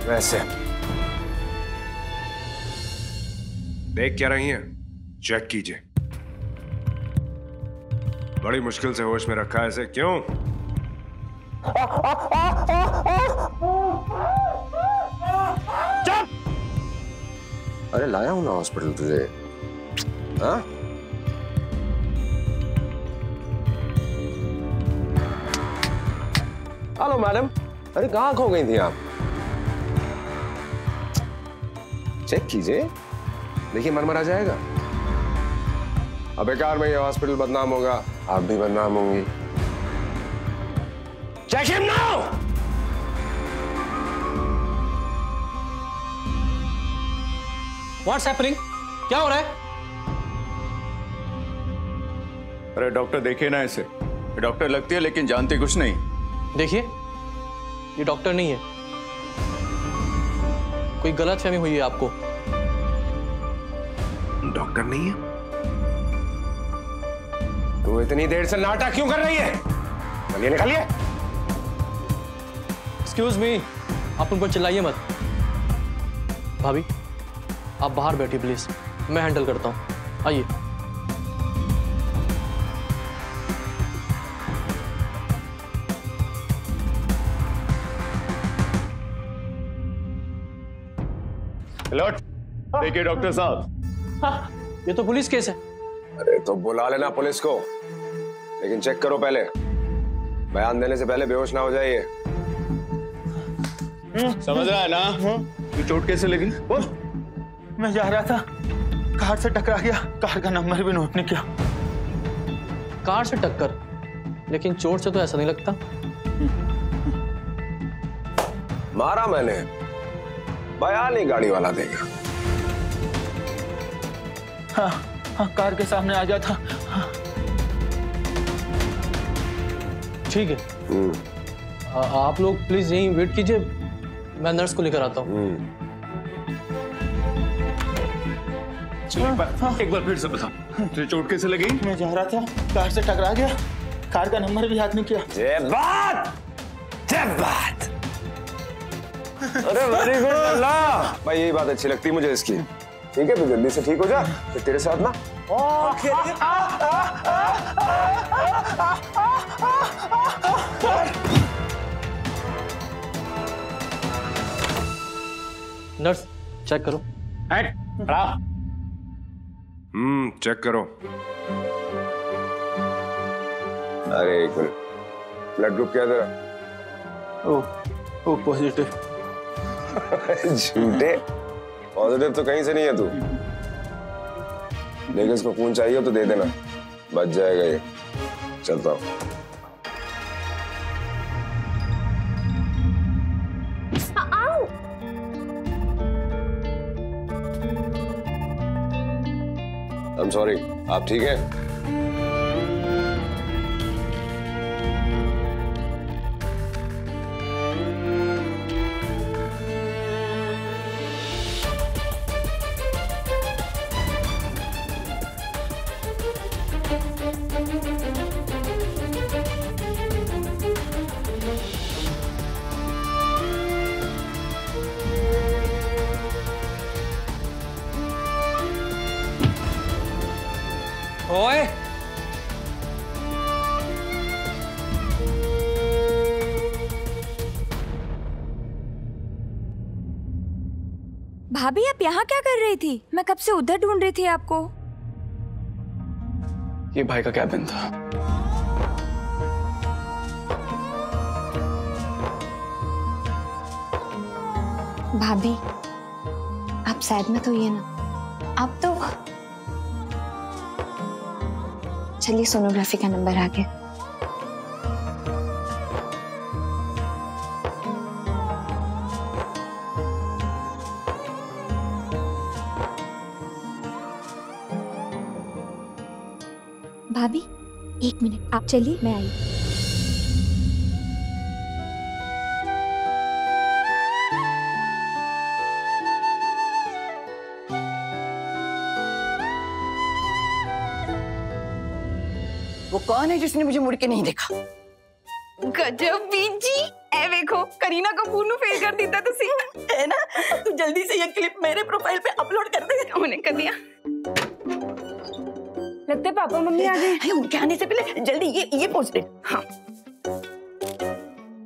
वैसे देख क्या रही हैं? चेक कीजिए। बड़ी मुश्किल से होश में रखा है इसे, क्यों? चुप! अरे लाया हूं ना हॉस्पिटल तुझे। हाँ? हेलो मैडम, अरे कहाँ खो गई थी आप? चेक कीजिए, देखिए मरमरा जाएगा। अब बेकार में ये हॉस्पिटल बदनाम होगा, आप भी बदनाम होंगी। Check him now! What's happening? क्या हो रहा है? अरे डॉक्टर देखिए ना इसे। ये डॉक्टर लगती है लेकिन जानती कुछ नहीं। देखिए, ये डॉक्टर नहीं है। कोई गलतफहमी हुई है आपको। डॉक्टर नहीं है? तू इतनी देर से नाटक क्यों कर रही है? चलिए निकालिए। एक्सक्यूज मी, आप उन पर चिल्लाइए मत। भाभी, आप बाहर बैठिए प्लीज, मैं हैंडल करता हूं। आइए। लौट। देखिए डॉक्टर साहब, ये तो पुलिस केस है। अरे तो बुला लेना पुलिस को, लेकिन चेक करो पहले। बयान देने से पहले बेहोश ना हो जाइए। समझ रहा है ना? ये चोट कैसे लगी? मैं जा रहा था, कार से टकरा गया, कार का नंबर भी नोट नहीं किया। कार से टक्कर, लेकिन चोट से तो ऐसा नहीं लगता। मारा मैंने, बयान ही गाड़ी वाला देगा। हाँ, हाँ, कार के सामने आ गया था। हाँ। ठीक है, आप लोग प्लीज यहीं वेट कीजिए, मैं नर्स को लेकर आता हूँ। एक बार फिर से बता, तुझे चोट कैसे लगी? मैं जा रहा था, कार से टकरा गया, कार का नंबर भी याद नहीं किया। जय बात, जय बात। अरे वेरी गुड अल्लाह भाई, यही बात अच्छी लगती है मुझे इसकी। ठीक है, तू जल्दी से ठीक हो जा, फिर तेरे साथ ना नर्स, चेक करो। चेक करो। अरे एक मिनट, ब्लड ग्रुप क्या है तेरा? O positive. झूठे, पॉजिटिव तो कहीं से नहीं है तू। लेकिन इसको खून चाहिए तो दे देना, बच जाएगा ये। चलता हूँ। I'm sorry, आप ठीक है? ओए, भाभी आप यहाँ क्या कर रही थी? मैं कब से उधर ढूंढ रही थी आपको। ये भाई का कैबिन था। भाभी आप सैड मत होइए ना, आप तो चलिए सोनोग्राफी का नंबर आ गया। भाभी एक मिनट, आप चलिए, मैं आई। वो कौन है जिसने मुझे मुड़ के नहीं देखा? गजब बीजी ए देखो करीना कपूर नु फेल कर दीता तुसी है ना। तू जल्दी से ये क्लिप मेरे प्रोफाइल पे अपलोड कर दे। उन्होंने कर दिया। लगता है पापा मम्मी आ गए। उनके आने से पहले जल्दी ये पोस्ट दे। हाँ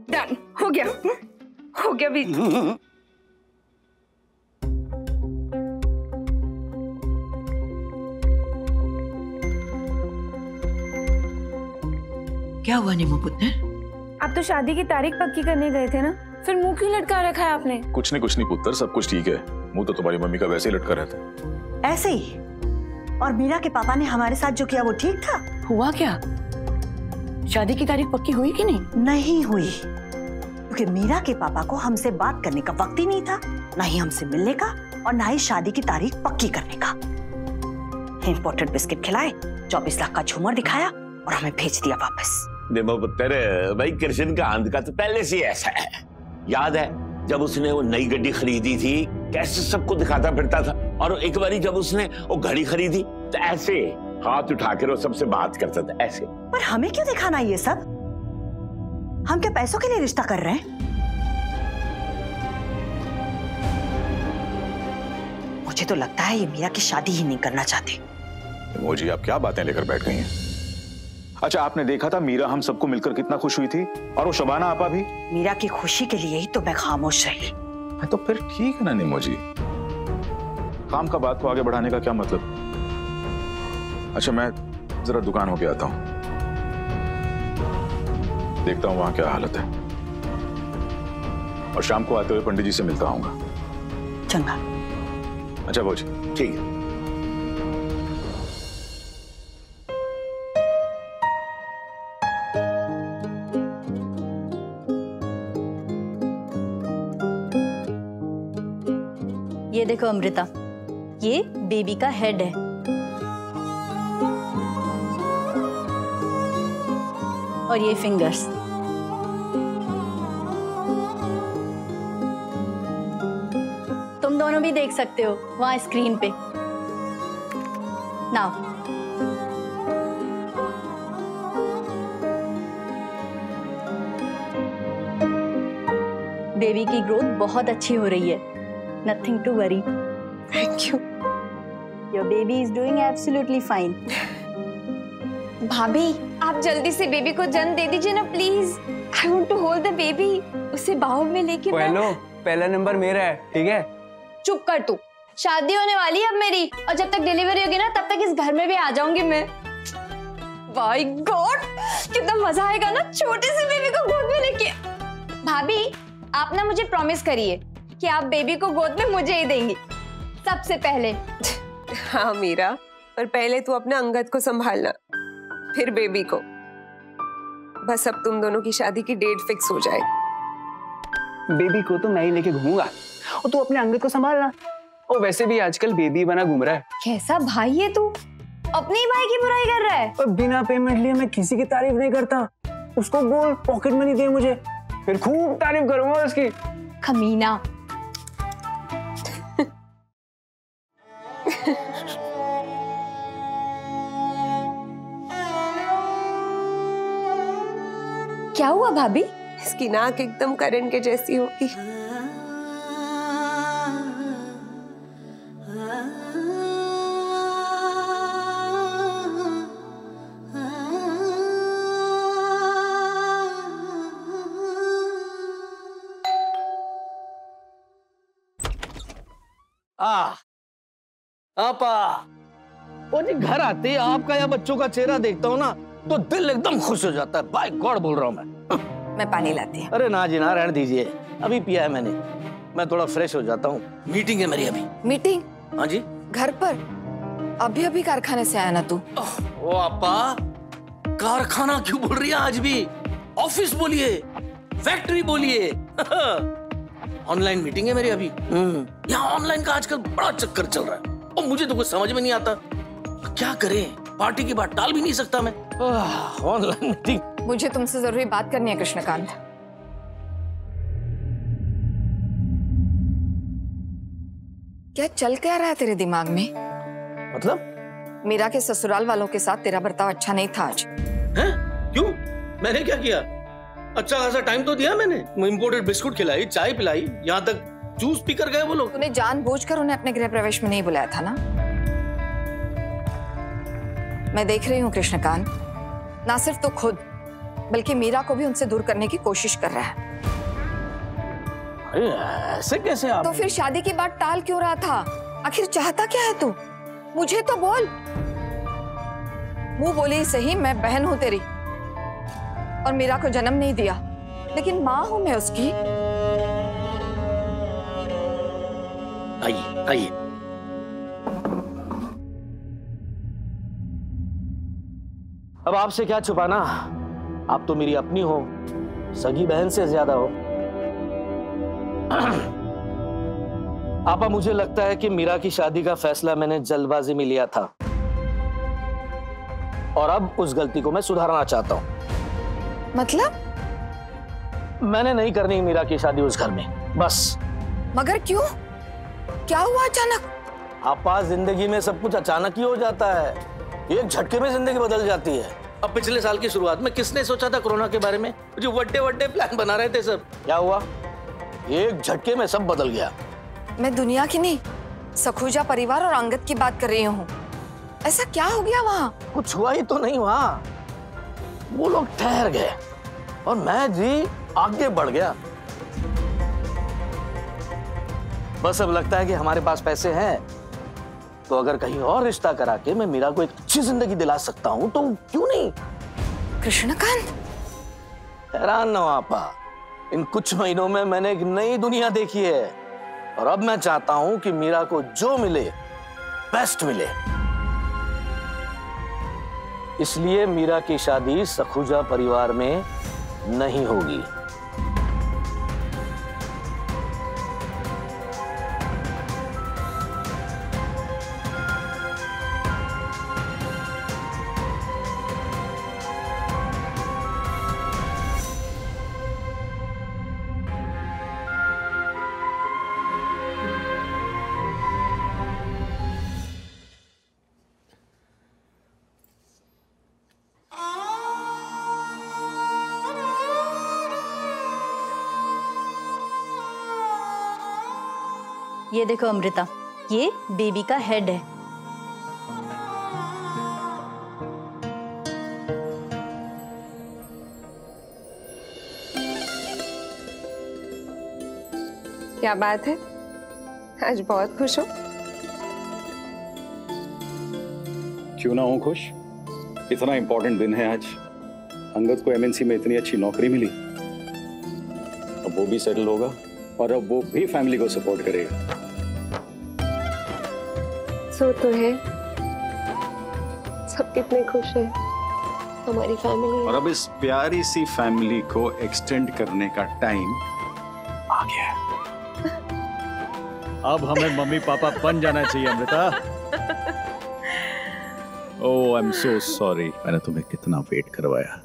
डन हो गया बीजी। क्या हुआ नीमू पुत्र? आप तो शादी की तारीख पक्की करने गए थे ना, फिर मुंह क्यों लटका रखा है आपने? कुछ नहीं पुत्र, सब कुछ ठीक है। मुंह तो तुम्हारी मम्मी का वैसे ही लटका रहता है। ऐसे ही। और मीरा के पापा ने हमारे साथ जो किया वो ठीक था? हुआ क्या? शादी की तारीख पक्की हुई कि नहीं? नहीं हुई, क्योंकि मीरा के पापा को हमसे बात करने का वक्त ही नहीं था, ना ही हमसे मिलने का और ना ही शादी की तारीख पक्की करने का। इंपोर्टेड बिस्किट खिलाए, 24 लाख का झूमर दिखाया और हमें भेज दिया वापस। देखो पुत्र, भाई कृष्ण का अंत का तो पहले से ऐसा है। याद है जब उसने वो नई गड्डी खरीदी थी, कैसे सबको दिखाता फिरता था, और एक बारी जब उसने वो घड़ी खरीदी तो ऐसे हाथ उठाकर वो सबसे बात करता था ऐसे। पर हमें क्यों दिखाना ये सब? हम क्या पैसों के लिए रिश्ता कर रहे हैं? मुझे तो लगता है ये मीरा की शादी ही नहीं करना चाहते। मोजी, आप क्या बातें लेकर बैठ गई हैं? अच्छा, आपने देखा था मीरा हम सबको मिलकर कितना खुश हुई थी, और वो शबाना आपा भी। मीरा की खुशी के लिए ही तो मैं खामोश रही। तो फिर ठीक है ना नीमू जी, काम का बात को आगे बढ़ाने का क्या मतलब? अच्छा, मैं जरा दुकान होके आता हूँ, देखता हूँ वहां क्या हालत है, और शाम को आते हुए पंडित जी से मिलता आऊंगा। चंगा। अच्छा भोजी, ठीक है। ये देखो अमृता, ये बेबी का हेड है। और ये फिंगर्स। तुम दोनों भी देख सकते हो वहां स्क्रीन पे। नाउ बेबी की ग्रोथ बहुत अच्छी हो रही है। Nothing to worry. Thank you. Your baby is doing absolutely fine. भाभी, आप जल्दी से बेबी को जन्म दे दीजिए ना please. I want to hold the baby. उसे बाहों में लेके पहला नंबर मेरा है, ठीक है? चुप कर तू। शादी होने वाली है अब मेरी, और जब तक डिलीवरी होगी ना तब तक इस घर में भी आ जाऊंगी मैं। My God, कितना मजा आएगा ना छोटे से बेबी को गोद में लेके। भाभी, आप ना मुझे प्रॉमिस करिए कि आप बेबी को गोद में मुझे ही देंगी सबसे पहले। हाँ मीरा, पर पहले तू अपने अंगद को संभालना, फिर बेबी को। बस अब तुम दोनों की शादी की डेट फिक्स हो जाए। बेबी को तो मैं ही लेके घूमूंगा, और तू अपने अंगद को संभालना। और वैसे भी आजकल बेबी बना घूम रहा है। कैसा भाई है तू, अपने ही भाई की बुराई कर रहा है। और बिना पेमेंट लिए मैं किसी की तारीफ नहीं करता। उसको बोल पॉकेट मनी दे मुझे, फिर खूब तारीफ करूंगा उसकी। कमीना। क्या हुआ भाभी? इसकी नाक एकदम करण के जैसी होगी। आपा, वो जी घर आते ही आपका या बच्चों का चेहरा देखता हूँ ना तो दिल एकदम खुश हो जाता है। बाय गॉड बोल रहा हूँ मैं पानी लाती हूँ। अरे ना जी ना, रहने दीजिए, अभी पिया है मैंने। मैं थोड़ा फ्रेश हो जाता हूँ, मीटिंग है मेरी अभी। मीटिंग? हाँ जी। घर पर? अभी अभी कारखाने से आया ना तू? ओ आपा, कारखाना क्यों बोल रही है आज भी? ऑफिस बोलिए, फैक्ट्री बोलिए। ऑनलाइन मीटिंग है मेरी अभी। यहाँ ऑनलाइन का आजकल बड़ा चक्कर चल रहा है, और मुझे तो कुछ समझ में नहीं आता क्या करें। पार्टी की बात टाल भी नहीं सकता मैं। Online meeting. मुझे तुमसे जरूरी बात करनी है कृष्णकांत। क्या चल क्या रहा है तेरे दिमाग में? मतलब? मीरा के ससुराल वालों के साथ तेरा बर्ताव अच्छा नहीं था आज। हैं? क्यों? मैंने क्या किया? अच्छा खासा टाइम तो दिया मैंने, इम्पोर्टेड बिस्कुट खिलाई, चाय पिलाई, यहाँ तक जूस पी कर गए वो लोग। तूने जानबूझकर उन्हें अपने गृह प्रवेश में नहीं बुलाया था ना? मैं देख रही हूँ कृष्णकांत, ना सिर्फ तो खुद बल्कि मीरा को भी उनसे दूर करने की कोशिश कर रहा है। अरे ऐसे कैसे आप? तो फिर शादी की बात टाल क्यों रहा था? आखिर चाहता क्या है तू? मुझे तो बोल। मुंह बोली सही, मैं बहन हूं तेरी और मीरा को जन्म नहीं दिया, लेकिन मां हूं मैं उसकी। आइए आइए। अब आपसे क्या छुपाना, आप तो मेरी अपनी हो, सगी बहन से ज्यादा हो। आपा, मुझे लगता है कि मीरा की शादी का फैसला मैंने जल्दबाजी में लिया था और अब उस गलती को मैं सुधारना चाहता हूं। मतलब? मैंने नहीं करनी मीरा की शादी उस घर में, बस। मगर क्यों? क्या हुआ अचानक? आपा, जिंदगी में सब कुछ अचानक ही हो जाता है, एक झटके में जिंदगी बदल जाती है। अब पिछले साल की शुरुआत में किसने सोचा था कोरोना के बारे में? जो बड़े प्लान बना रहे थे सब, क्या हुआ? एक झटके में सब बदल गया। मैं दुनिया की नहीं, सखुजा परिवार और अंगद की बात कर रही हूँ। ऐसा क्या हो गया वहाँ? कुछ हुआ ही तो नहीं वहाँ, वो लोग ठहर गए और मैं जी आगे बढ़ गया। बस अब लगता है कि हमारे पास पैसे हैं, तो अगर कहीं और रिश्ता करा के मैं मीरा को एक अच्छी जिंदगी दिला सकता हूँ तो क्यों नहीं? कृष्णकांत, हैरान न हो आपा, इन कुछ महीनों में मैंने एक नई दुनिया देखी है और अब मैं चाहता हूं कि मीरा को जो मिले बेस्ट मिले। इसलिए मीरा की शादी सखुजा परिवार में नहीं होगी। ये देखो अमृता, ये बेबी का हेड है। क्या बात है, आज बहुत खुश हो? क्यों ना हूं खुश, इतना इंपॉर्टेंट दिन है आज। अंगद को एमएनसी में इतनी अच्छी नौकरी मिली, अब वो भी सेटल होगा और अब वो भी फैमिली को सपोर्ट करेगा। सो तो है, सब कितने खुश हैं, हमारी फैमिली। और अब इस प्यारी सी फैमिली को एक्सटेंड करने का टाइम आ गया है। अब हमें मम्मी पापा बन जाना चाहिए अमृता। ओह, आई एम सो सॉरी, मैंने तुम्हें कितना वेट करवाया।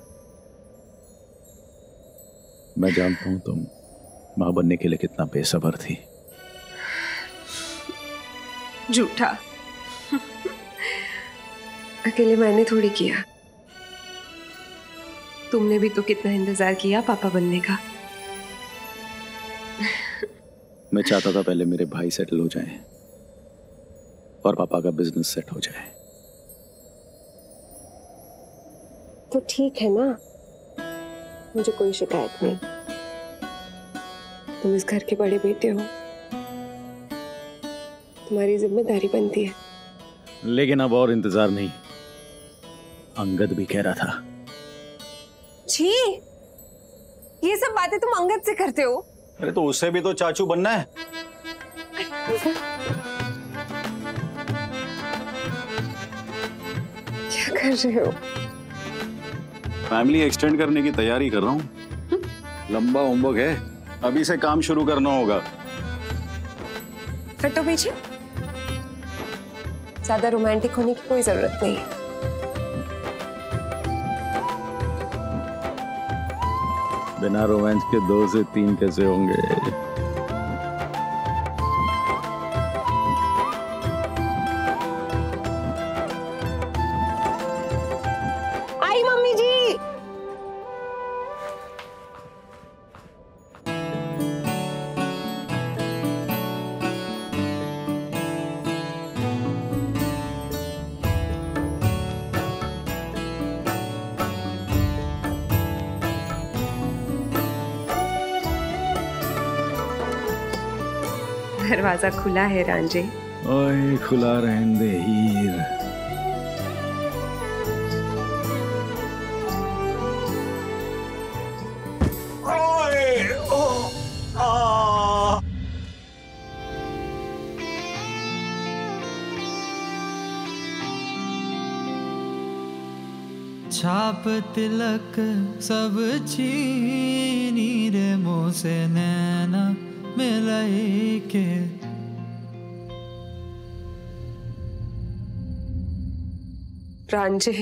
मैं जानता हूं तुम मां बनने के लिए कितना बेसब्र थी। झूठा, अकेले मैंने थोड़ी किया, तुमने भी तो कितना इंतजार किया पापा बनने का। मैं चाहता था पहले मेरे भाई सेटल हो जाएं और पापा का बिजनेस सेट हो जाए। तो ठीक है ना, मुझे कोई शिकायत नहीं। तुम इस घर के बड़े बेटे हो, तुम्हारी जिम्मेदारी बनती है। लेकिन अब और इंतजार नहीं, अंगद भी कह रहा था। छी, ये सब बातें तुम अंगद से करते हो? अरे तो उससे भी तो चाचू बनना है। क्या कर रहे हो? फैमिली एक्सटेंड करने की तैयारी कर रहा हूँ। लंबा होमवर्क है, अभी से काम शुरू करना होगा। फिर तो पीछे, ज्यादा रोमांटिक होने की कोई जरूरत नहीं है। बिना रोमांस के 2 से 3 कैसे होंगे? आई मम्मी जी। दरवाजा खुला है रांझे। ओए खुला रहने दे हीर। छाप तिलक सब छीनी रे मुँह से नैना मिलाई के। रांझे,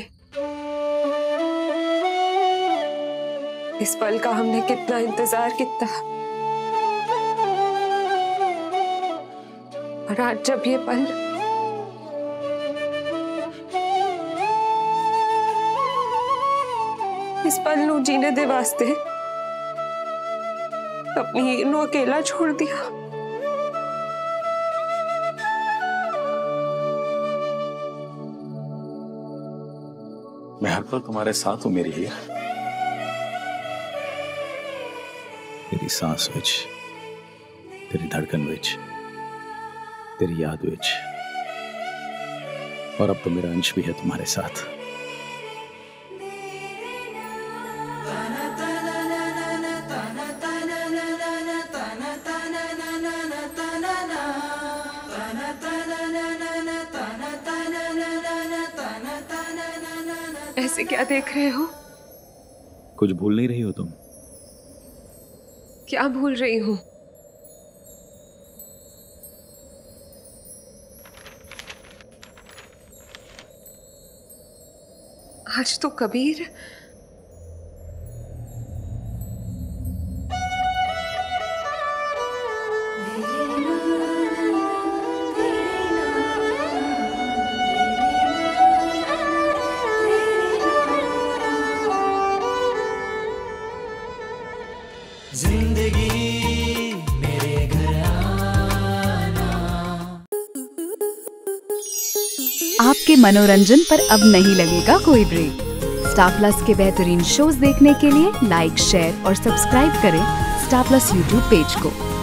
इस पल का हमने कितना इंतजार किया, और आज जब ये पल इस पल नू जीने दे वास्ते अपनी हीर नू अकेला छोड़ दिया। मैं हर पल तुम्हारे साथ हूं मेरी हीर। तेरी सांस विच, तेरी धड़कन विच, तेरी याद विच, और अब तो मेरा अंश भी है तुम्हारे साथ। ऐसे क्या देख रहे हो? कुछ भूल नहीं रही हो तुम? क्या भूल रही हूँ? आज तो कबीर जिंदगी मेरे घर आना। आपके मनोरंजन पर अब नहीं लगेगा कोई ब्रेक। स्टार प्लस के बेहतरीन शोज देखने के लिए लाइक, शेयर और सब्सक्राइब करें स्टार प्लस यूट्यूब पेज को।